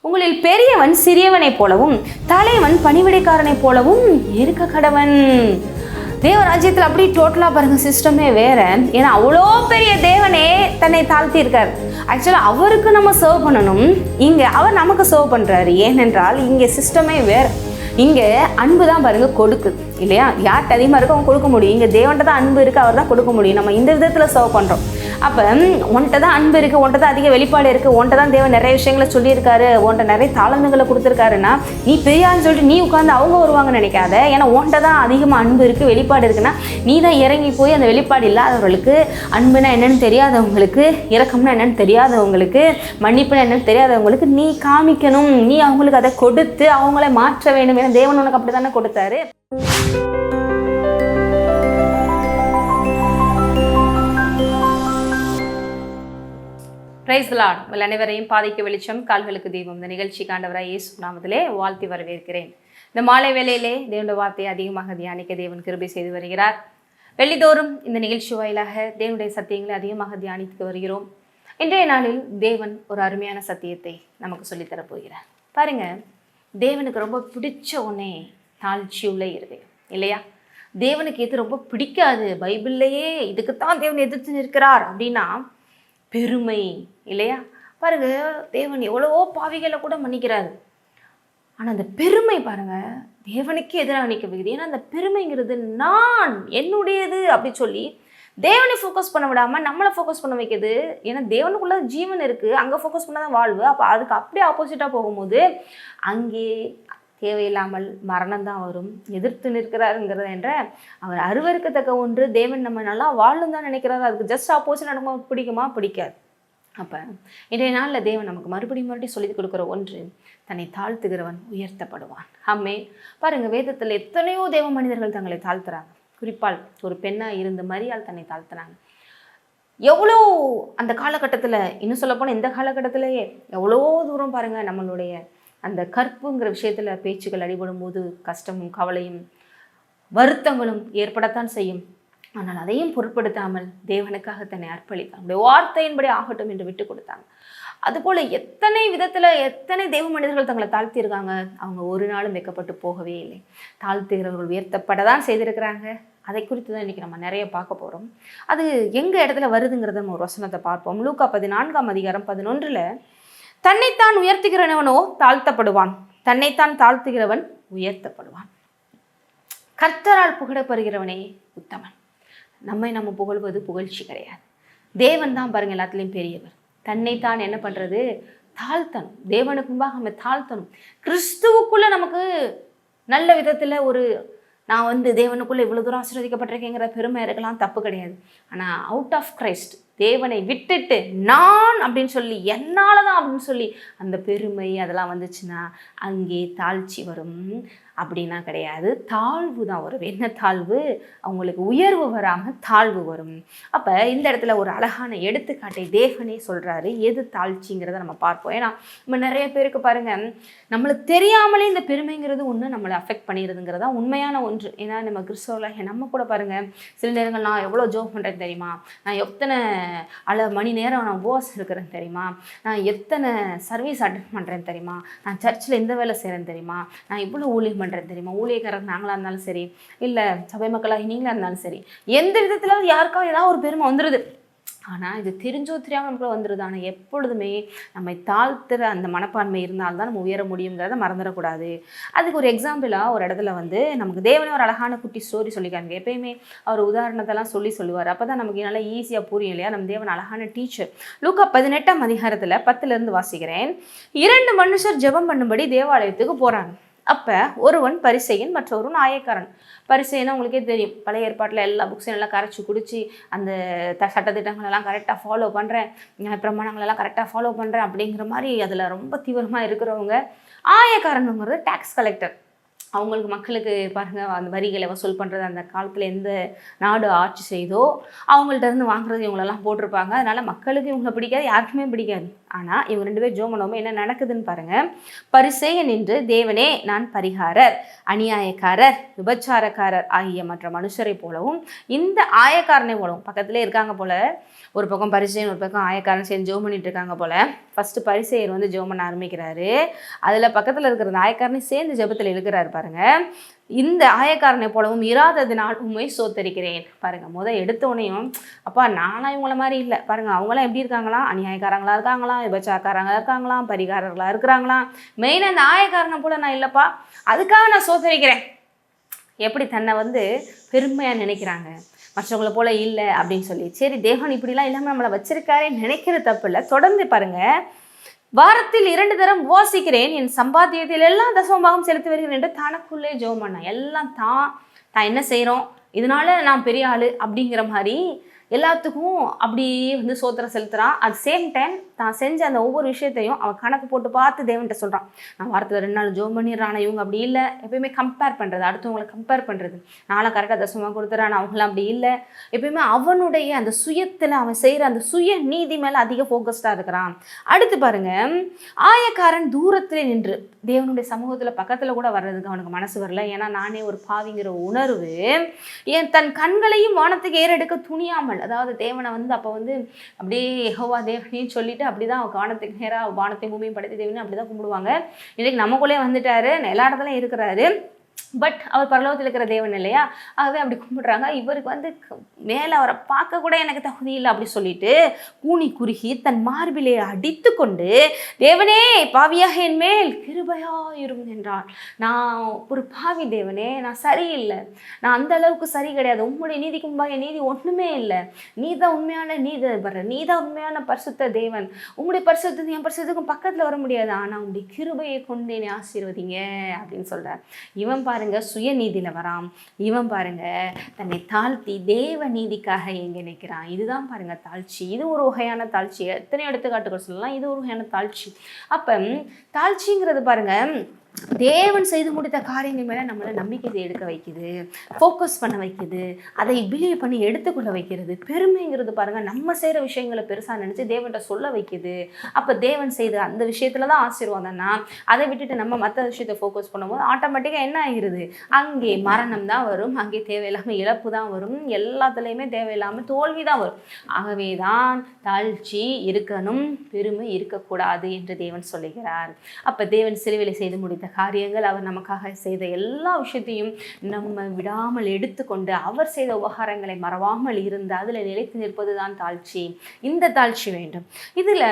உங்களில் பெரியவன் சிறியவனைப் போலவும் தலைவன் பணிவிடைக்காரனைப் போலவும் இருக்க கடவன். தேவராஜ்யத்தில் அப்படி டோட்டலாக பாருங்கள் சிஸ்டமே வேறு. ஏன்னா அவ்வளோ பெரிய தேவனே தன்னை தாழ்த்தி இருக்கார். ஆக்சுவலாக அவருக்கு நம்ம சர்வ் பண்ணணும், இங்கே அவர் நமக்கு சர்வ் பண்ணுறாரு. ஏனென்றால் இங்கே சிஸ்டமே வேறு. இங்கே அன்பு தான் பாருங்கள் கொடுக்குது இல்லையா? யார்கிட்ட அதிகமாக இருக்கோ அவங்க கொடுக்க முடியும். இங்கே தேவன்கிட்ட தான் அன்பு இருக்குது, அவர் தான் கொடுக்க முடியும். நம்ம இந்த விதத்தில் சர்வ் பண்ணுறோம். அப்போ உன்கிட்ட தான் அன்பு இருக்குது, உன்கிட்ட தான் அதிக வெளிப்பாடு இருக்குது, உன்கிட்ட தான் தேவன் நிறைய விஷயங்களை சொல்லியிருக்காரு, உன்கிட்ட நிறைய தாளந்துகளை கொடுத்துருக்காருன்னா நீ பெரியான்னு சொல்லிட்டு நீ உட்காந்து அவங்க வருவாங்கன்னு நினைக்காத. ஏன்னா உன்கிட்ட தான் அதிகமாக அன்பு இருக்குது, வெளிப்பாடு இருக்குன்னா நீ தான் இறங்கி போய் அந்த வெளிப்பாடு இல்லாதவர்களுக்கு, அன்புனா என்னென்னு தெரியாதவங்களுக்கு, இரக்கம்னா என்னென்னு தெரியாதவங்களுக்கு, மன்னிப்புனா என்னென்னு தெரியாதவங்களுக்கு நீ காமிக்கணும். நீ அவங்களுக்கு அதை கொடுத்து அவங்கள மாற்ற வேண்டும். ஏன்னா தேவன் உனக்கு அப்படி தானே கொடுத்தாரு. Praise the Lord. உங்கள் அனைவரையும் பாதைக்கு வெளிச்சம் கால்களுக்கு தீபம் இந்த நிகழ்ச்சிக்கு ஆண்டவராகிய இயேசு நாமத்திலே வாழ்த்தி வரவேற்கிறேன். இந்த மாலை வேளையிலே தேவனுடைய வார்த்தையை அதிகமாக தியானிக்க தேவன் கிருபை செய்து வருகிறார். வெள்ளிதோறும் இந்த நிகழ்ச்சி வாயிலாக தேவனுடைய சத்தியங்களை அதிகமாக தியானித்து வருகிறோம். இன்றைய நாளில் தேவன் ஒரு அருமையான சத்தியத்தை நமக்கு சொல்லித்தரப் போகிறார். பாருங்க, தேவனுக்கு ரொம்ப பிடிச்ச ஒன்னே தாழ்ச்சி உள்ள இருதயம் இல்லையா? தேவனுக்கு எது ரொம்ப பிடிக்காது, பைபிள்லையே இதுக்குத்தான் தேவன் எதிர்த்து நிற்கிறார் அப்படின்னா பெருமை இல்லையா? பாருங்க, தேவன் எவ்வளவோ பாவிகளை கூட மன்னிக்கிறாரு. ஆனால் அந்த பெருமை பாருங்க தேவனுக்கே எதிராக நிற்க வைக்குது. ஏன்னா அந்த பெருமைங்கிறது நான் என்னுடையது அப்படி சொல்லி தேவனை ஃபோக்கஸ் பண்ண விடாமல் நம்மளை ஃபோக்கஸ் பண்ண வைக்குது. ஏன்னா தேவனுக்குள்ள ஜீவன் இருக்குது, அங்கே ஃபோக்கஸ் பண்ண தான் வாழ்வு. அப்போ அதுக்கு அப்படியே ஆப்போசிட்டாக போகும்போது அங்கே தேவையில்லாமல் மரணம் தான் வரும். எதிர்த்து நிற்கிறாருங்கிறத என்ற அவர் அருவருக்கத்தக்க ஒன்று. தேவன் நம்ம நல்லா வாழணும் தான் நினைக்கிறாரு, அதுக்கு ஜஸ்ட் ஆப்போசிட் நடக்கும். பிடிக்குமா? பிடிக்காது. அப்போ இன்றைய நாளில் தேவன் நமக்கு மறுபடியும் சொல்லி கொடுக்குற ஒன்று, தன்னை தாழ்த்துகிறவன் உயர்த்தப்படுவான். ஆமே. பாருங்கள், வேதத்தில் எத்தனையோ தேவ மனிதர்கள் தங்களை தாழ்த்துறாங்க. குறிப்பால் ஒரு பெண்ணாக இருந்த மரியாள் தன்னை தாழ்த்துறாங்க. எவ்வளோ அந்த காலகட்டத்தில், இன்னும் சொல்லப்போனால் இந்த காலகட்டத்திலேயே எவ்வளோ தூரம் பாருங்கள், நம்மளுடைய அந்த கற்புங்கிற விஷயத்தில் பேச்சுகள் அடிபடும் போது கஷ்டமும் கவலையும் வருத்தங்களும் ஏற்படத்தான் செய்யும். ஆனால் அதையும் பொருட்படுத்தாமல் தேவனுக்காக தன்னை அர்ப்பணித்தாங்க. வார்த்தையின்படி ஆகட்டும் என்று விட்டு கொடுத்தாங்க. அதுபோல் எத்தனை விதத்தில் எத்தனை தெய்வ மனிதர்கள் தங்களை தாழ்த்தியிருக்காங்க. அவங்க ஒரு நாளும் வைக்கப்பட்டு போகவே இல்லை. தாழ்த்துகிறவர்கள் உயர்த்தப்பட தான் செய்திருக்கிறாங்க. அதை குறித்து தான் இன்றைக்கி நம்ம நிறைய பார்க்க போகிறோம். அது எங்கள் இடத்துல வருதுங்கிறத நம்ம ஒரு வசனத்தை பார்ப்போம். லூக்கா 14:11 தன்னைத்தான் உயர்த்துகிறவனோ தாழ்த்தப்படுவான், தன்னைத்தான் தாழ்த்துகிறவன் உயர்த்தப்படுவான். கர்த்தரால் புகழப்படுகிறவனே உத்தமன். நம்ம புகழ்வது புகழ்ச்சி கிடையாது. தேவன் தான் பாருங்க எல்லாத்துலேயும் பெரியவர். தன்னைத்தான் என்ன பண்ணுறது? தாழ்த்தணும். தேவனுக்கு முன்பாக நம்ம தாழ்த்தணும். கிறிஸ்துவுக்குள்ளே நமக்கு நல்ல விதத்தில் ஒரு நான் தேவனுக்குள்ளே இவ்வளோ தூரம் ஆசீர்வதிக்கப்பட்டிருக்கேங்கிற பெருமை இருக்கலாம், தப்பு கிடையாது. ஆனால் அவுட் ஆஃப் கிரைஸ்ட், தேவனை விட்டுட்டு நான் அப்படின்னு சொல்லி என்னால் தான் அப்படின்னு சொல்லி அந்த பெருமை அதெல்லாம் வந்துச்சுன்னா அங்கே தாழ்ச்சி வரும். அப்படின்னா கிடையாது, தாழ்வு தான் வரும். என்ன தாழ்வு? அவங்களுக்கு உயர்வு வராமல் தாழ்வு வரும். அப்போ இந்த இடத்துல ஒரு அழகான எடுத்துக்காட்டை தேவனே சொல்கிறாரு. எது தாழ்ச்சிங்கிறத நம்ம பார்ப்போம். ஏன்னா நம்ம நிறைய பேருக்கு பாருங்கள், நம்மளுக்கு தெரியாமலே இந்த பெருமைங்கிறது ஒன்று நம்மளை அஃபெக்ட் பண்ணிடுறதுங்கிறதா உண்மையான ஒன்று. ஏன்னா நம்ம கிறிஸ்தவர்கள் நம்ம கூட பாருங்கள், சில நேரங்கள் நான் எவ்வளோ ஜோப் பண்ணுறேன் தெரியுமா, நான் எத்தனை மணி நேரம் நான் உபவாசம் இருக்கிறேன் தெரியுமா, நான் எத்தனை சர்வீஸ் அட்டெண்ட் பண்ணுறேன் தெரியுமா, நான் சர்ச்சில் எந்த வேலை செய்கிறேன் தெரியுமா, நான் இவ்வளோ ஊழியம் பண்ணுறது தெரியுமா, ஊழியக்காரர் நாங்களாக இருந்தாலும் சரி, இல்லை சபை மக்களாக நீங்களாக இருந்தாலும் சரி, எந்த விதத்தில் யாருக்காவது ஏதாவது ஒரு பெருமை வந்துடுது. ஆனால் இது தெரிஞ்சோ தெரியாமல் நமக்குள்ள வந்துடுது. ஆனால் எப்பொழுதுமே நம்மை தாழ்த்துற அந்த மனப்பான்மை இருந்தால்தான் நம்ம உயர முடியுங்கிறத மறந்துடக்கூடாது. அதுக்கு ஒரு எக்ஸாம்பிளாக ஒரு இடத்துல நமக்கு தேவனே ஒரு அழகான குட்டி ஸ்டோரி சொல்லிக்காங்க. எப்பயுமே அவர் உதாரணத்தெல்லாம் சொல்லுவார். அப்போ தான் நமக்கு நல்லா ஈஸியாக புரியும் இல்லையா? நம்ம தேவன் அழகான டீச்சர். லூக்கா 18 10 வாசிக்கிறேன். 2 மனுஷர் ஜெபம் பண்ணும்படி தேவாலயத்துக்கு போகிறாங்க. அப்போ ஒருவன் பரிசேயன், மற்றொருவன் ஆயக்காரன். பரிசேயனா உங்களுக்கே தெரியும், பழைய ஏற்பாட்டில் எல்லா புக்ஸையும் நல்லா கரைச்சி குடிச்சு அந்த சட்டத்திட்டங்களெல்லாம் கரெக்டாக ஃபாலோ பண்ணுறேன், பிரமாணங்களெல்லாம் கரெக்டாக ஃபாலோ பண்ணுறேன் அப்படிங்கிற மாதிரி அதில் ரொம்ப தீவிரமாக இருக்கிறவங்க. ஆயக்காரனுங்கிறது டேக்ஸ் கலெக்டர். அவங்களுக்கு மக்களுக்கு பாருங்கள் அந்த வரிகளை வசூல் பண்ணுறது அந்த காலத்தில் எந்த நாடு ஆட்சி செய்தோ அவங்கள்ட்ட இருந்து வாங்குறது இவங்களெல்லாம் போட்டிருப்பாங்க. அதனால் மக்களுக்கு இவங்களை பிடிக்காது, யாருக்குமே பிடிக்காது. ஆனால் இவங்க 2 பேர் ஜெபம் பண்ணும்போது என்ன நடக்குதுன்னு பாருங்கள். பரிசேயன் என்று தேவனே நான் பரிகாரர், அநியாயக்காரர், விபச்சாரக்காரர் ஆகிய மற்ற மனுஷரை போலவும் இந்த ஆயக்காரனை போலவும் பக்கத்திலே இருக்காங்க போல. ஒரு பக்கம் பரிசேயன், ஒரு பக்கம் ஆயக்காரன் சேர்ந்து ஜெபம் பண்ணிட்டு இருக்காங்க போல. ஃபர்ஸ்ட் பரிசேயர் வந்து ஜெபம் பண்ண ஆரம்பிக்கிறாரு. அதில் பக்கத்தில் இருக்கிற அந்த ஆயக்காரனை சேர்ந்து ஜெபத்தில் இருக்கிறாரு பாருங்க. இந்த ஆயக்காரனை போலவும் இராததினால் உண்மை சோத்தரிக்கிறேன். பாருங்க, எடுத்தோடனையும் அப்பா நானா இவங்கள மாதிரி இல்லை பாருங்க, அவங்களாம் எப்படி இருக்காங்களாம், அநியாயக்காரங்களா இருக்காங்களாம், விபச்சாரக்காரங்களா இருக்காங்களாம், பரிகாரர்களா இருக்கிறாங்களாம். மெயினாக இந்த ஆயக்காரனை போல நான் இல்லைப்பா, அதுக்காக நான் சோத்தரிக்கிறேன். எப்படி தன்னை வந்து பெருமையாக நினைக்கிறாங்க, மற்றவங்களை போல இல்லை அப்படின்னு சொல்லி. சரி, தேவன் இப்படிலாம் இல்லாமல் நம்மளை வச்சிருக்காரே நினைக்கிற தப்பு இல்லை. தொடர்ந்து பாருங்க, வாரத்தில் 2 தரம் உபவாசிக்கிறேன், என் சம்பாத்தியத்தில் எல்லாம் தசமபாகம் செலுத்தி வருகிறேன் என்று தனக்குள்ளே ஜெபம் பண்ணேன். எல்லாம் தான் என்ன செய்கிறோம், இதனால நான் பெரிய ஆள் அப்படிங்கிற மாதிரி எல்லாத்துக்கும் அப்படியே வந்து சோத்திரம் செலுத்துகிறான். அட் சேம் டைம் தான் செஞ்ச அந்த ஒவ்வொரு விஷயத்தையும் அவன் கணக்கு போட்டு பார்த்து தேவன்கிட்ட சொல்கிறான். நான் வாரத்தில் 2 நாள் ஜெபம் பண்ணிடுறான். இவங்க அப்படி இல்லை. எப்பயுமே கம்பேர் பண்ணுறது, அடுத்தவங்களை கம்பேர் பண்ணுறது. நானும் கரெக்டாக தசமாக கொடுத்துறான், அவங்களாம் அப்படி இல்லை. எப்பயுமே அவனுடைய அந்த சுயத்தில் அவன் செய்கிற அந்த சுய நீதி மேலே அதிக ஃபோக்கஸ்டாக இருக்கிறான். அடுத்து பாருங்க, ஆயக்காரன் தூரத்தில் நின்று தேவனுடைய சமூகத்தில் பக்கத்தில் கூட வர்றதுக்கு அவனுக்கு மனசு வரல. ஏன்னா நானே ஒரு பாவிங்கிற உணர்வு ஏன் தன் கண்களையும் வானத்துக்கு ஏறெடுக்க துணியாமல், அதாவது தேவனை வந்து அப்போ வந்து அப்படியே யெகோவா தேவனையும் சொல்லிட்டு அப்படிதான் வானத்துக்கு நேராக வானத்தை பூமியும் படைத்த தேவனையும் அப்படிதான் கும்பிடுவாங்க. இன்னைக்கு நமக்குள்ளே வந்துட்டாரு, எல்லா இடத்துலையும் இருக்கிறாரு. பட் அவர் பரலோகத்தில் இருக்கிற தேவன் இல்லையா, ஆகவே அப்படி கும்பிடுறாங்க. இவருக்கு வந்து மேலே அவரை பார்க்க கூட எனக்கு தகுதி இல்லை அப்படி சொல்லிட்டு கூனி குறுகி தன் மார்பிலே அடித்து கொண்டு, தேவனே பாவியாக என் மேல் கிருபையாயிரும் என்றான். நான் ஒரு பாவி தேவனே, நான் சரியில்லை, நான் அந்த அளவுக்கு சரி கிடையாது, உங்களுடைய நீதிக்கு முன்பாக என் நீதி ஒன்றுமே இல்லை, நீ தான் உண்மையான நீ தான் உண்மையான பரிசுத்த தேவன், உங்களுடைய பரிசுத்த என் பரிசுத்துக்கும் பக்கத்தில் வர முடியாது, ஆனால் உங்களுடைய கிருபையை கொண்டு என்னை ஆசீர்வதிங்க அப்படின்னு சொல்கிறார். இவன் பாருங்க சுயநீதியில் வரான். இவன் பாருங்க தன்னை தாழ்த்தி தேவ நீதிக்காக எங்கே நிற்கிறான். இதுதான் பாருங்க தாழ்ச்சி. இது ஒரு வகையான தாழ்ச்சி. எத்தனை எடுத்துக்காட்டுகள் சொல்லலாம், இது ஒரு வகையான தாழ்ச்சி. அப்போ தாழ்ச்சிங்கிறது பாருங்க, தேவன் செய்து முடித்த காரியங்கள் மேலே நம்மளை நம்பிக்கை எடுக்க வைக்குது, ஃபோக்கஸ் பண்ண வைக்குது, அதை பிலீவ் பண்ணி எடுத்துக்கொள்ள வைக்கிறது. பெருமைங்கிறது பாருங்கள், நம்ம செய்கிற விஷயங்களை பெருசாக நினச்சி தேவன்கிட்ட சொல்ல வைக்குது. அப்போ தேவன் செய்த அந்த விஷயத்தில் தான் ஆசீர்வாதம்னா, அதை விட்டுட்டு நம்ம மற்ற விஷயத்தை ஃபோக்கஸ் பண்ணும்போது ஆட்டோமேட்டிக்காக என்ன ஆகிடுது, அங்கே மரணம் தான் வரும், அங்கே தேவையில்லாமல் இழப்பு தான் வரும், எல்லாத்துலேயுமே தேவையில்லாமல் தோல்வி தான் வரும். ஆகவே தான் தாழ்ச்சி இருக்கணும், பெருமை இருக்கக்கூடாது என்று தேவன் சொல்லுகிறார். அப்போ தேவன் சிலுவையிலே செய்து முடித்த காரியங்கள், அவர் நமக்காக செய்த எல்லா விஷயத்தையும் நம்ம விடாமல் எடுத்துக்கொண்டு அவர் செய்த உபகாரங்களை மறவாமல் இருந்து அதில் நிலைத்து நிற்பதுதான் தாழ்ச்சி. இந்த தாழ்ச்சி வேண்டும். இதில்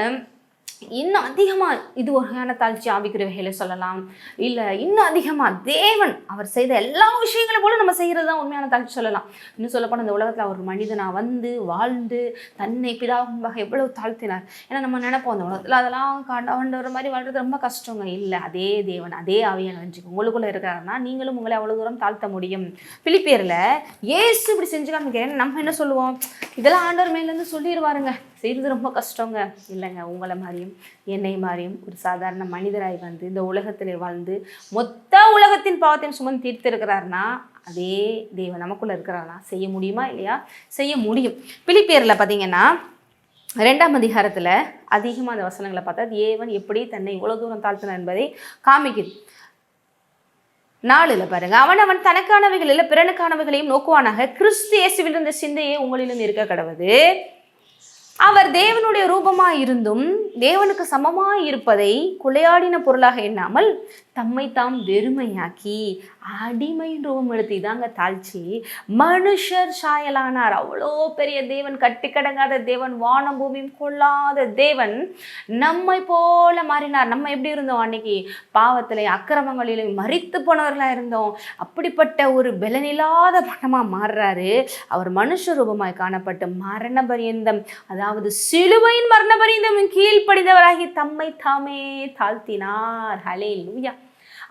இன்னும் அதிகமாக இது ஒரு வகையான தாழ்ச்சி ஆவிக்குரிய வகையில சொல்லலாம். இல்லை இன்னும் அதிகமாக தேவன் அவர் செய்த எல்லா விஷயங்களும் போல நம்ம செய்கிறது தான் உண்மையான தாழ்ச்சி சொல்லலாம். இன்னும் சொல்லப்போனால் இந்த உலகத்தில் அவர் மனிதனாக வந்து வாழ்ந்து தன்னை பிதாவாக எவ்வளவு தாழ்த்தினார். ஏன்னா நம்ம நினைப்போம் அந்த உலகத்தில் அதெல்லாம் ஆண்டவர் மாதிரி வாழ்றது ரொம்ப கஷ்டங்க. இல்லை, அதே தேவன் அதே ஆவியான வஞ்சிக்கு உங்களுக்குள்ளே இருக்கிறாருன்னா நீங்களும் உங்களை அவ்வளோ தூரம் தாழ்த்த முடியும். பிலிப்பியரில் இயேசு இப்படி செஞ்சு காமிக்கிறேன். நம்ம என்ன சொல்லுவோம், இதெல்லாம் ஆண்டவர் மேலேருந்து சொல்லிடுவாருங்க, செய்கிறது ரொம்ப கஷ்டங்க. இல்லைங்க, உங்களை மாதிரியும் என்னை மாதிரியும் ஒரு சாதாரண மனிதராய் வந்து இந்த உலகத்தில் வாழ்ந்து மொத்த உலகத்தின் பாவத்தையும் சுமந்து தீர்த்திருக்கிறாருன்னா அதே தேவன் நமக்குள்ளே இருக்கிறாருன்னா செய்ய முடியுமா? இல்லையா? செய்ய முடியும். பிலிப்பியரில் பார்த்தீங்கன்னா 2ஆம் அதிகாரத்தில் அதிகமாக அந்த வசனங்களை பார்த்தா தேவன் எப்படி தன்னை இவ்வளோ தூரம் தாழ்த்தினார் என்பதை காமிக்குது. 4 பாருங்க, அவன் தனக்கானவைகள் இல்லை பிறனுக்கானவைகளையும் நோக்குவானாக, கிறிஸ்து இயேசுவில் இருந்த சிந்தையே உங்களிலும் இருக்க கடவுது. அவர் தேவனுடைய ரூபமாய் இருந்தும் தேவனுக்கு சமமாய் இருப்பதை கொலையாடின பொருளாக எண்ணாமல் தம்மை தாம் வெறுமையாக்கி அடிமையின் ரூபம் எடுத்து, இதாங்க தாழ்ச்சி, மனுஷர் சாயலானார். அவ்வளோ பெரிய தேவன், கட்டி கடங்காத தேவன், வானம் பூமியும் கொள்ளாத தேவன் நம்மை போல மாறினார். நம்ம எப்படி இருந்தோம் அன்னைக்கு? பாவத்திலே அக்கிரமங்களிலே மரித்து போனவர்களாக இருந்தோம். அப்படிப்பட்ட ஒரு பலனில்லாத பணமாக மாறுறாரு. அவர் மனுஷ ரூபமாய் காணப்பட்டு மரண பரியந்தம், அதாவது சிலுவையின் மரண பரியந்தம் கீழ்ப்படிந்தவராகி தம்மை தாமே தாழ்த்தினார். ஹல்லேலூயா.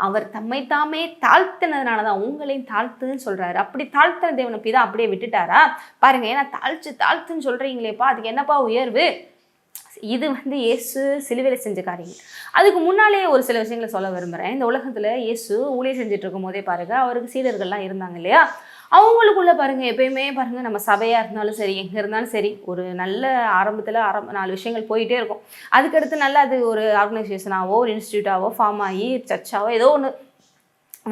அவர் தம்மை தாமே தாழ்த்தினதுனால தான் உங்களையும் தாழ்த்துன்னு சொல்றாரு. அப்படி தாழ்த்தின தேவனை பிதா அப்படியே விட்டுட்டாரா பாருங்க. ஏன்னா தாழ்த்துன்னு சொல்றீங்களேப்பா, அதுக்கு என்னப்பா உயர்வு? இது வந்து இயேசு சிலுவையில் செஞ்ச காரியங்கள். அதுக்கு முன்னாலே ஒரு சில விஷயங்களை சொல்ல விரும்புகிறேன். இந்த உலகத்தில் இயேசு ஊழியம் செஞ்சுட்டு இருக்கும் போதே பாருங்கள், அவருக்கு சீடர்கள்லாம் இருந்தாங்க இல்லையா? அவங்களுக்குள்ள பாருங்கள், எப்பயுமே பாருங்கள், நம்ம சபையாக இருந்தாலும் சரி, எங்கே இருந்தாலும் சரி, ஒரு நல்ல ஆரம்பத்தில் 4 விஷயங்கள் போயிட்டே இருக்கும். அதுக்கடுத்து நல்லா அது ஒரு ஆர்கனைசேஷனாவோ ஒரு இன்ஸ்டியூட்டாவோ ஃபார்ம் ஆகி சர்ச்சாவோ ஏதோ ஒன்று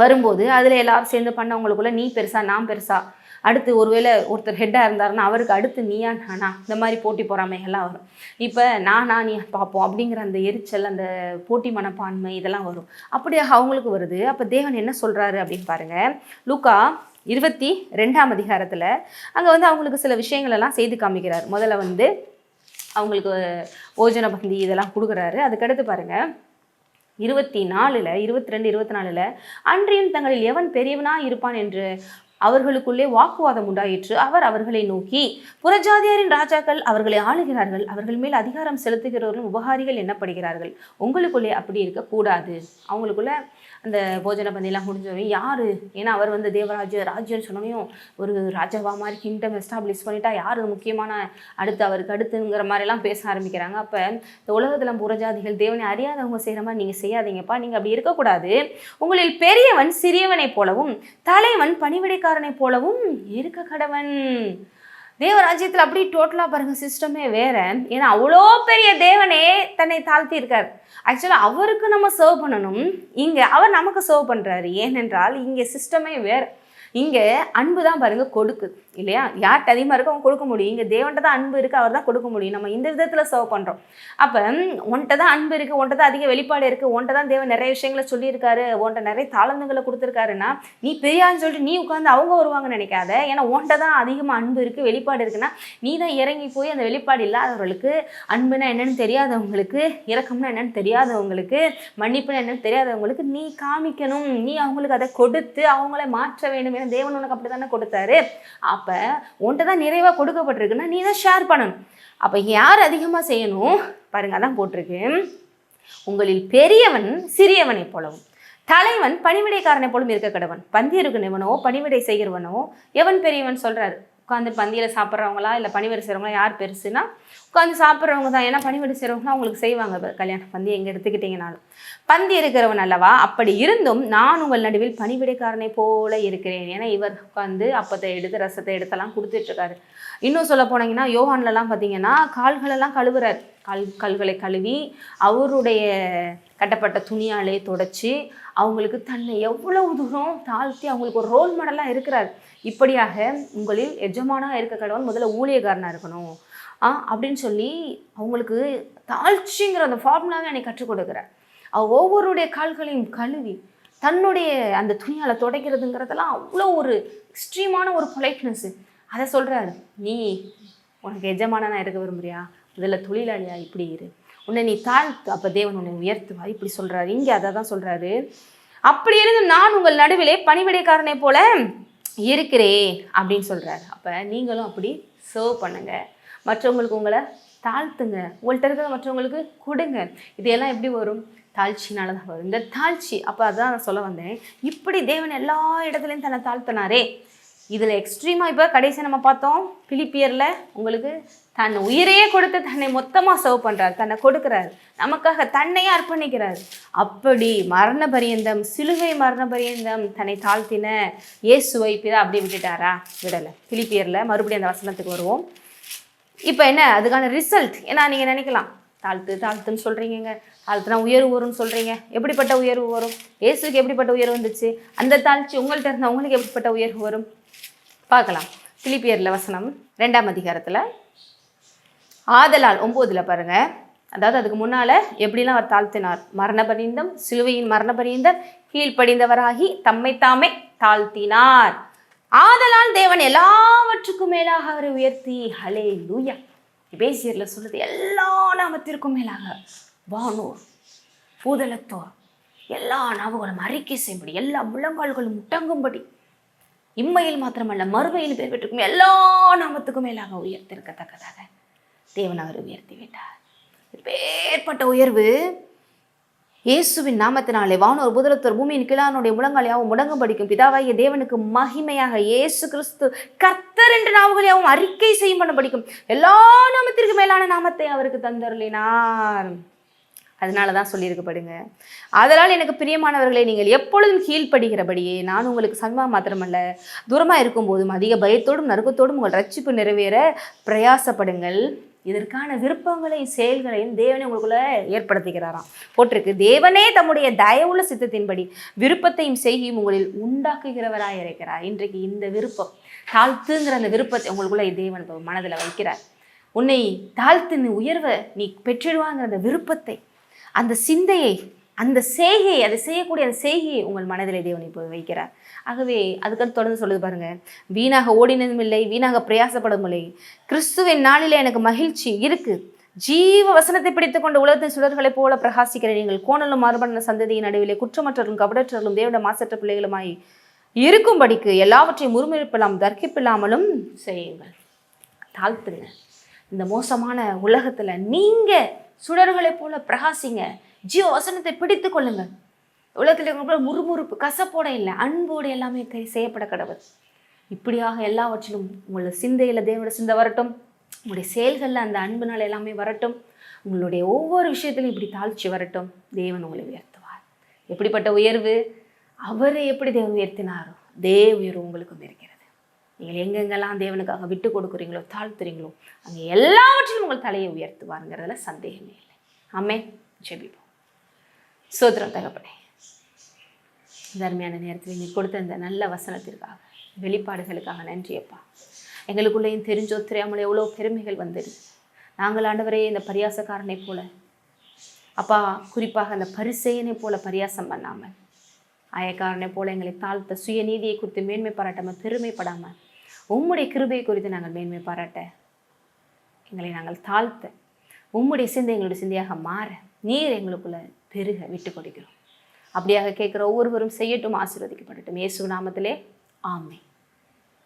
வரும்போது அதில் எல்லாரும் சேர்ந்து பண்ணவங்களுக்குள்ள நீ பெருசா நான் பெருசா, அடுத்து ஒருவேளை ஒருத்தர் ஹெட்டாக இருந்தாருன்னா அவருக்கு அடுத்து நீயா நானா, இந்த மாதிரி போட்டி பொறாமைகள்லாம் வரும். இப்போ நீ பார்ப்போம் அப்படிங்கிற அந்த எரிச்சல், அந்த போட்டி மனப்பான்மை இதெல்லாம் வரும். அப்படியாக அவங்களுக்கு வருது. அப்போ தேவன் என்ன சொல்கிறாரு அப்படின்னு பாருங்கள். லூக்கா 22ஆம் அதிகாரத்தில் அங்கே வந்து அவங்களுக்கு சில விஷயங்கள் எல்லாம் செய்து காமிக்கிறார். முதல்ல வந்து அவங்களுக்கு போஜன பந்தி இதெல்லாம் கொடுக்குறாரு. அதுக்கடுத்து பாருங்கள் 24, 22, 24 அன்றியும் தங்களில் எவன் பெரியவனா இருப்பான் என்று அவர்களுக்குள்ளே வாக்குவாதம் உண்டாயிற்று. அவர் அவர்களை நோக்கி, புறஜாதியாரின் ராஜாக்கள் அவர்களை ஆளுகிறார்கள், அவர்கள் மேல் அதிகாரம் செலுத்துகிறவர்களும் உபகாரிகள் என்னப்படுகிறார்கள். உங்களுக்குள்ளே அப்படி இருக்கக்கூடாது. அவங்களுக்குள்ள அந்த போஜன பந்தியெல்லாம் முடிஞ்சவங்க யார், ஏன்னா அவர் வந்து ராஜ்யம்னு சொன்னோனையும் ஒரு ராஜாவா மாதிரி கிங்டம் எஸ்டாப்ளிஷ் பண்ணிட்டா யார் முக்கியமான அவருக்கு அடுத்துங்கிற மாதிரிலாம் பேச ஆரம்பிக்கிறாங்க. அப்போ இந்த உலகத்தில் புறஜாதிகள் தேவனை அறியாதவங்க செய்கிற மாதிரி நீங்கள் செய்யாதீங்கப்பா, நீங்கள் அப்படி இருக்கக்கூடாது. உங்களில் பெரியவன் சிறியவனை போலவும் தலைவன் பணிவிடைக்காரனை போலவும் இருக்க கடவன். தேவராஜ்யத்தில் அப்படி டோட்டலாக பாருங்கள், சிஸ்டமே வேறு. ஏன்னா அவ்வளோ பெரிய தேவனே தன்னை தாழ்த்தி இருக்கார். ஆக்சுவலாக அவருக்கு நம்ம சர்வ் பண்ணணும், இங்கே அவர் நமக்கு சர்வ் பண்ணுறாரு. ஏனென்றால் இங்கே சிஸ்டமே வேறு. இங்கே அன்பு தான் பாருங்கள் கொடுக்குது இல்லையா? யார்கிட்ட அதிகமாக இருக்கோ அவங்க கொடுக்க முடியும். இங்கே தேவன்ட்ட தான் அன்பு இருக்குது, அவர் தான் கொடுக்க முடியும். நம்ம இந்த விதத்தில் சர்வ் பண்ணுறோம். அப்போ உன்ட்ட தான் அன்பு இருக்குது, உன்ட்ட தான் அதிக வெளிப்பாடு இருக்குது, உன்ட்ட தான் தேவன் நிறைய விஷயங்களை சொல்லியிருக்காரு, உன்ட்ட நிறைய தாளந்துகளை கொடுத்துருக்காருன்னா நீ பெரியான்னு சொல்லிட்டு நீ உட்காந்து அவங்க வருவாங்கன்னு நினைக்காத. ஏன்னா உன்ட்ட தான் அதிகமாக அன்பு இருக்குது, வெளிப்பாடு இருக்குன்னா நீ தான் இறங்கி போய் அந்த வெளிப்பாடு இல்லாதவர்களுக்கு, அன்புனா என்னென்னு தெரியாதவங்களுக்கு, இரக்கம்னா என்னென்னு தெரியாதவங்களுக்கு, மன்னிப்புனா என்னென்னு தெரியாதவங்களுக்கு நீ காமிக்கணும். நீ அவங்களுக்கு அதை கொடுத்து அவங்கள மாற்ற வேண்டும். ஏன்னா தேவன் உனக்கு அப்படி தானே கொடுத்தாரு. அப்போ உன்ட்ட தான் நிறைவாக கொடுக்கப்பட்டிருக்குன்னா நீ தான் ஷேர் பண்ணணும். அப்போ யார் அதிகமாக செய்யணும் பாருங்க, அதான் போட்டிருக்கு. உங்களில் பெரியவன் சிறியவனை போலவும் தலைவன் பணிவிடைக்காரனை போலும் இருக்க கடவன். பந்தி இருக்கிறவனோ பணிவிடை செய்கிறவனோ எவன் பெரியவன் சொல்கிறாரு. உட்காந்து பந்தியில் சாப்பிட்றவங்களா இல்லை பணிவிடை செய்கிறவங்களா யார் பெருசுன்னா உட்காந்து சாப்பிட்றவங்க தான். ஏன்னா பணிவிடை செய்கிறவங்களாம் அவங்களுக்கு செய்வாங்க. கல்யாணம் பந்தி எங்கே எடுத்துக்கிட்டிங்கனாலும் பந்தி இருக்கிறவன் அல்லவா? அப்படி இருந்தும் நான் உங்கள் நடுவில் பணிவிடைக்காரனை போல இருக்கிறேன். ஏன்னா இவர் உட்காந்து அப்பத்தை எடுத்து ரசத்தை எடுத்தெல்லாம் கொடுத்துட்ருக்காரு. இன்னும் சொல்ல போனீங்கன்னா யோவான்லலாம் பார்த்தீங்கன்னா கால்களெல்லாம் கழுவுறார். கல்களை கழுவி அவருடைய கட்டப்பட்ட துணியாலே தொடச்சி அவங்களுக்கு தன்னை எவ்வளவு தூரம் தாழ்த்தி அவங்களுக்கு ஒரு ரோல் மாடலாக இருக்கிறார். இப்படியாக உங்களில் எஜமானாக இருக்க கடவுள் முதல்ல ஊழியக்காரனாக இருக்கணும் அப்படின்னு சொல்லி அவங்களுக்கு தாழ்ச்சிங்கிற அந்த ஃபார்முலாவை என்னை கற்றுக் கொடுக்குறார். ஒவ்வொருடைய கால்களையும் கழுவி தன்னுடைய அந்த துணியால் துடைக்கிறதுங்கிறதெல்லாம் அவ்வளோ ஒரு எக்ஸ்ட்ரீமான ஒரு பொலைட்னஸ்ஸு. அதை சொல்கிறாரு, நீ உனக்கு எஜமானனா இருக்க விரும்புறியா, இதில் தொழிலாளியா இப்படி இரு, உன்னை நீ தாழ்த்து, அப்போ தேவன் உன்னை உயர்த்துவா, இப்படி சொல்கிறாரு. இங்கே அதை தான் சொல்கிறாரு. அப்படி இருந்து நான் உங்கள் நடுவிலே பணிவிடைக்காரனை போல இருக்கிறேன் அப்படின்னு சொல்கிறாரு. அப்போ நீங்களும் அப்படி சர்வ் பண்ணுங்க, மற்றவங்களுக்கு உங்களை தாழ்த்துங்க, உங்கள்கிட்ட இருக்கிற மற்றவங்களுக்கு கொடுங்க. இதெல்லாம் எப்படி வரும்? தாழ்ச்சினால தான் வரும். இந்த தாழ்ச்சி அப்போ அதான் நான் சொல்ல வந்தேன். இப்படி தேவன் எல்லா இடத்துலையும் தன்னை தாழ்த்தினாரே. இதில் எக்ஸ்ட்ரீமாக இப்போ கடைசி நம்ம பார்த்தோம் பிலிப்பியரில், உங்களுக்கு தன் உயிரையே கொடுத்து தன்னை மொத்தமாக சர்வ் பண்ணுறாரு, தன்னை கொடுக்குறாரு, நமக்காக தன்னையே அர்ப்பணிக்கிறார். அப்படி மரண பரியந்தம், சிலுவை மரண பரியந்தம் தன்னை தாழ்த்தின இயேசுவை பிதா அப்படியே விட்டுட்டாரா? விடலை. பிலிப்பியரில் மறுபடியும் அந்த வசனத்துக்கு வருவோம். இப்போ என்ன அதுக்கான ரிசல்ட்? ஏன்னா நீங்கள் நினைக்கலாம் தாழ்த்துன்னு சொல்கிறீங்க, தாழ்த்துனா உயர்வு வரும்னு சொல்கிறீங்க. எப்படிப்பட்ட உயர்வு வரும்? இயேசுக்கு எப்படிப்பட்ட உயர்வு வந்துச்சு? அந்த தாழ்ச்சி உங்கள்கிட்ட இருந்தால் உங்களுக்கு எப்படிப்பட்ட உயர்வு வரும் பார்க்கலாம். பிலிப்பியரில் வசனம் 2ஆம் அதிகாரத்தில் ஆதலால் 9 பாருங்கள். அதாவது அதுக்கு முன்னால் எப்படிலாம் அவர் தாழ்த்தினார்? மரணபரியந்தம், சிலுவையின் மரணபரியந்தம் கீழ்ப்படிந்தவராகி தம்மைத்தாமே தாழ்த்தினார். ஆதலால் தேவன் எல்லாவற்றுக்கும் மேலாக அவரை உயர்த்தி, ஹல்லேலூயா. எபேசியரில் சொல்லுது, எல்லா நாமத்திற்கும் மேலாக வானோர் பூதலத்தோர் எல்லா நாவுகளும் அறிக்கை செய்யும்படி, எல்லா முழங்கால்களும் முட்டங்கும்படி, இம்மையில் மாத்திரமல்ல மறுமையில் பேர் பெற்றிருக்கும் எல்லா நாமத்துக்கும் மேலாக உயர்த்திருக்கத்தக்கதாக தேவன் அவர் உயர்த்தி விட்டார். பேர்பட்ட உயர்வு இயேசுவின் நாமத்தினாலே வானோர் பூதலத்தோர் பூமியின் கீழானுடைய முழங்கால் யாவும் முடங்கும் படிக்கும் பிதாவாகிய தேவனுக்கு மகிமையாக இயேசு கிறிஸ்து கர்த்தர் என்ற நாவுகள் யாவும் அறிக்கை செய்யும் பண்ண படிக்கும் எல்லா நாமத்திற்கு மேலான நாமத்தை அவருக்கு தந்தருளினார். அதனாலதான் சொல்லியிருக்கப்படுங்க, அதனால் எனக்கு பிரியமானவர்களை நீங்கள் எப்பொழுதும் கீழ்ப்படுகிறபடியே நான் உங்களுக்கு சமமா மாத்திரமல்ல தூரமாக இருக்கும் போதும் அதிக பயத்தோடும் நறுக்கத்தோடும் உங்கள் ரட்சிப்பு நிறைவேற பிரயாசப்படுங்கள். இதற்கான விருப்பங்களையும் செயல்களையும் தேவனே உங்களுக்குள்ள ஏற்படுத்துகிறாராம். போட்டிருக்கு, தேவனே தம்முடைய தயவுள்ள சித்தத்தின்படி விருப்பத்தையும் செய்கையும் உங்களில் உண்டாக்குகிறவராய் இருக்கிறார். இன்றைக்கு இந்த விருப்பம் தாழ்த்துங்கிற அந்த விருப்பத்தை உங்களுக்குள்ள தேவன் மனதில் வைக்கிறார். உன்னை தாழ்த்து நீ உயர்வை நீ பெற்றிடுவாங்கிற அந்த விருப்பத்தை, அந்த சிந்தையை, அந்த செய்கையை, அதை செய்யக்கூடிய அந்த செய்கையை உங்கள் மனதிலே தேவன் இப்போ வைக்கிறார். ஆகவே அதுக்கடுத்து தொடர்ந்து சொல்லுது பாருங்க, வீணாக ஓடினதும் இல்லை, வீணாக பிரயாசப்படும் இல்லை, கிறிஸ்துவின் நாளிலே எனக்கு மகிழ்ச்சி இருக்கு, ஜீவ வசனத்தை பிடித்துக் கொண்டு உலகத்தின் சுடர்களைப் போல பிரகாசிக்கிற நீங்கள் கோணலும் மாறுபட்ட சந்ததியின் நடுவிலே குற்றமற்றவர்களும் கபடற்றவர்களும் தேவட மாசற்ற பிள்ளைகளுமாய் இருக்கும்படிக்கு எல்லாவற்றையும் முறுமுறுப்பில்லாமல் தர்க்கிப்பில்லாமலும் செய்யுங்கள். தாழ்த்துங்க. இந்த மோசமான உலகத்துல நீங்க சுடர்களைப் போல பிரகாசிங்க, ஜீவ வசனத்தை பிடித்து கொள்ளுங்க. உலகத்தில் முறுமுறுப்பு கசப்போட இல்லை, அன்போடு எல்லாமே செய்யப்பட கடவுள். இப்படியாக எல்லாவற்றிலும் உங்களோட சிந்தையில் தேவனோட சிந்தை வரட்டும், உங்களுடைய செயல்களில் அந்த அன்புனால எல்லாமே வரட்டும், உங்களுடைய ஒவ்வொரு விஷயத்திலும் இப்படி தாழ்ச்சி வரட்டும். தேவன் உங்களை உயர்த்துவார். எப்படிப்பட்ட உயர்வு? அவரை எப்படி தேவன் உயர்த்தினாரோ அதே உயர்வு உங்களுக்கும் இருக்கிறது. நீங்கள் எங்கெங்கெல்லாம் தேவனுக்காக விட்டு கொடுக்குறீங்களோ, தாழ்த்துறீங்களோ, அங்கே எல்லாவற்றிலும் உங்கள் தலையை உயர்த்துவாருங்கிறதுல சந்தேகமே இல்லை. ஆமென். ஜெபிப்போம். சோத்திரம் தகப்பனே, தர்மையான நேரத்தில் நீ கொடுத்த இந்த நல்ல வசனத்திற்காக, வெளிப்பாடுகளுக்காக நன்றியப்பா. எங்களுக்குள்ளேயும் தெரிஞ்சோ தெரியாமல் எவ்வளோ பெருமைகள் வந்துடுது. நாங்கள் ஆண்டவரே இந்த பரியாசக்காரனை போல அப்பா, குறிப்பாக அந்த பரிசேயனை போல பரியாசம் பண்ணாமல், ஆயக்காரனை போல எங்களை தாழ்த்த சுயநீதியை குறித்து மேன்மை பாராட்டாமல் பெருமைப்படாமல் உம்முடைய கிருபையை குறித்து நாங்கள் மேன்மை பாராட்ட, எங்களை நாங்கள் தாழ்த்த, உம்முடைய சிந்தை எங்களுடைய சிந்தையாக மாற நீர் எங்களுக்குள்ள பெருக விட்டு கொடுக்கிறோம். அப்படியாக கேட்குற ஒவ்வொருவரும் செய்யட்டும், ஆசீர்வதிக்கப்படட்டும். இயேசு நாமத்திலே ஆமென்.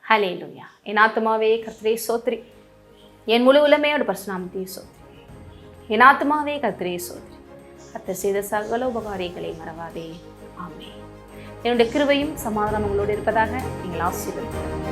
ஹல்லேலூயா. என் ஆத்துமாவே கர்த்தரை சோத்ரி, என் முழு உலமையோட பரிசுநாமத்தையே சோத்ரி. என் ஆத்துமாவே கர்த்தரை சோத்ரி, கர்த்தர் செய்த சகல உபகாரிகளை மறவாதே. ஆமென். என்னுடைய கிருபையும் சமாதானம் உங்களோடு இருப்பதாக. நீங்கள் ஆசீர்வதிக்கிறோம்.